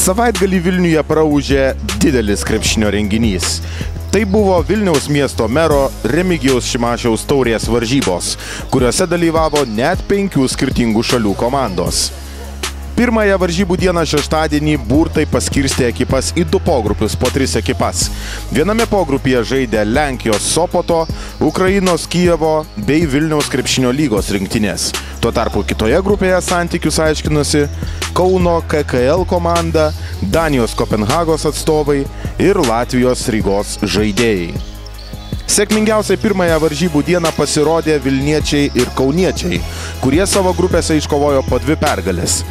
Savaitgalį Vilniuje praūžė didelis krepšinio renginys. Tai buvo Vilniaus miesto mero Remigijaus Šimašiaus taurės varžybos, kuriuose dalyvavo net 5 skirtingų šalių komandos. Pirmąją varžybų dieną šeštadienį burtai paskirstė ekipas į 2 pogrupius po 3 ekipas. Viename pogrupyje žaidė Lenkijos Sopoto, Ukrainos Kijevo bei Vilniaus krepšinio lygos rinktinės. Tuo tarpu kitoje grupėje santykius aiškinosi Kauno KKL komanda, Danijos Kopenhagos atstovai ir Latvijos Rygos žaidėjai. Sėkmingiausiai pirmąją varžybų dieną pasirodė vilniečiai ir kauniečiai, kurie savo grupėse iškovojo po 2 pergalės.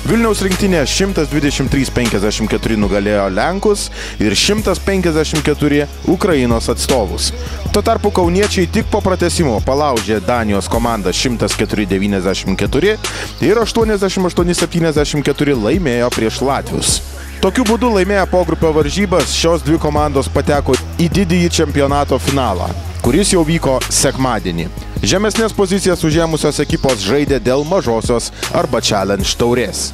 Vilniaus rinktinė 123–54 nugalėjo Lenkus ir 154 Ukrainos atstovus. Tuo tarpu kauniečiai tik po pratęsimo palaužė Danijos komandą 104–94 ir 88–74 laimėjo prieš latvius. Tokiu būdu laimėję pogrupio varžybas, šios 2 komandos pateko į didįjį čempionato finalą, kuris jau vyko sekmadienį. Žemesnės pozicijas užėmusios ekipos žaidė dėl mažosios arba challenge taurės.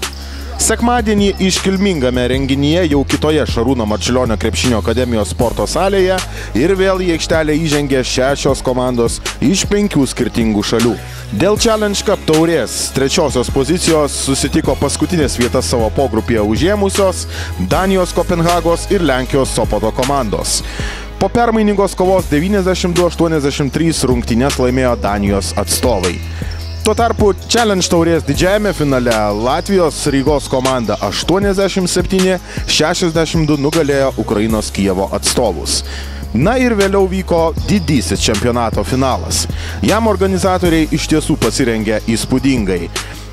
Sekmadienį iškilmingame renginyje jau kitoje Šarūno Marčiulionio krepšinio akademijos sporto salėje ir vėl į aikštelę įžengė 6 komandos iš 5 skirtingų šalių. Dėl Challenge Cup taurės 3 pozicijos susitiko paskutinės vietas savo pogrupyje užėmusios Danijos Kopenhagos ir Lenkijos Sopoto komandos. Po permainingos kovos 92–83 rungtynes laimėjo Danijos atstovai. Tuo tarpu Challenge taurės didžiajame finale Latvijos Rygos komanda 87–62 nugalėjo Ukrainos Kijevo atstovus. Na ir vėliau vyko didysis čempionato finalas. Jam organizatoriai iš tiesų pasirengė įspūdingai.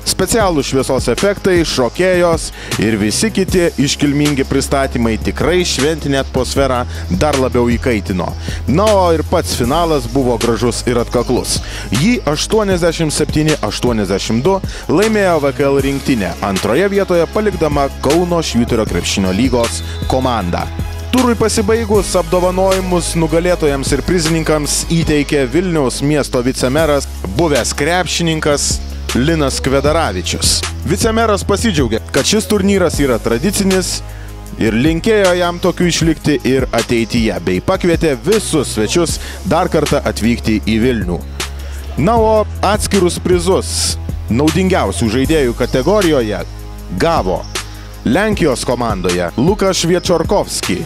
Specialūs šviesos efektai, šokėjos ir visi kiti iškilmingi pristatymai tikrai šventinę atmosferą dar labiau įkaitino. Na, o ir pats finalas buvo gražus ir atkaklus. Jį 87–82 laimėjo VKL rinktinė, antroje vietoje palikdama Kauno Švyturio krepšinio lygos komandą. Turui pasibaigus apdovanojimus nugalėtojams ir prizininkams įteikė Vilniaus miesto vicemeras, buvęs krepšininkas Linas Kvedaravičius. Vicemeras pasidžiaugė, kad šis turnyras yra tradicinis ir linkėjo jam tokiu išlikti ir ateityje, bei pakvietė visus svečius dar kartą atvykti į Vilnių. Na, o atskirus prizus naudingiausių žaidėjų kategorijoje gavo Lenkijos komandoje Lukas Šviečorkovski,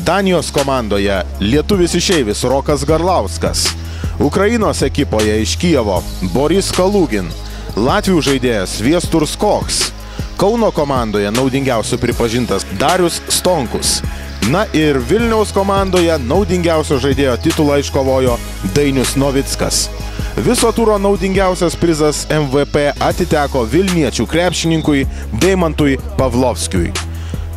Danijos komandoje lietuvis išeivis Rokas Garlauskas, Ukrainos ekipoje iš Kijevo Boris Kalugin, Latvių žaidėjas Viesturs Koks, Kauno komandoje naudingiausiu pripažintas Darius Stonkus. Na ir Vilniaus komandoje naudingiausio žaidėjo titulą iškovojo Dainius Novickas. Viso turo naudingiausias prizas MVP atiteko vilniečių krepšininkui Deimantui Pavlovskiui.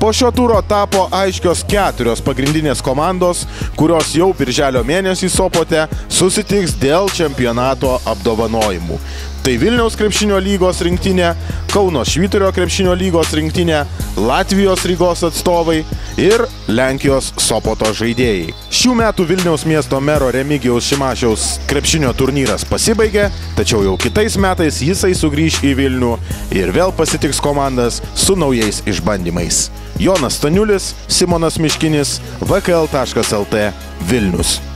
Po šio turo tapo aiškios 4 pagrindinės komandos, kurios jau birželio mėnesį Sopote susitiks dėl čempionato apdovanojimų. Tai Vilniaus krepšinio lygos rinktinė, Kauno Švyturio krepšinio lygos rinktinė, Latvijos Rygos atstovai ir Lenkijos Sopoto žaidėjai. Šių metų Vilniaus miesto mero Remigijaus Šimašiaus krepšinio turnyras pasibaigė, tačiau jau kitais metais jisai sugrįš į Vilnių ir vėl pasitiks komandas su naujais išbandymais. Jonas Staniulis, Simonas Miškinis, VKL.lt Vilnius.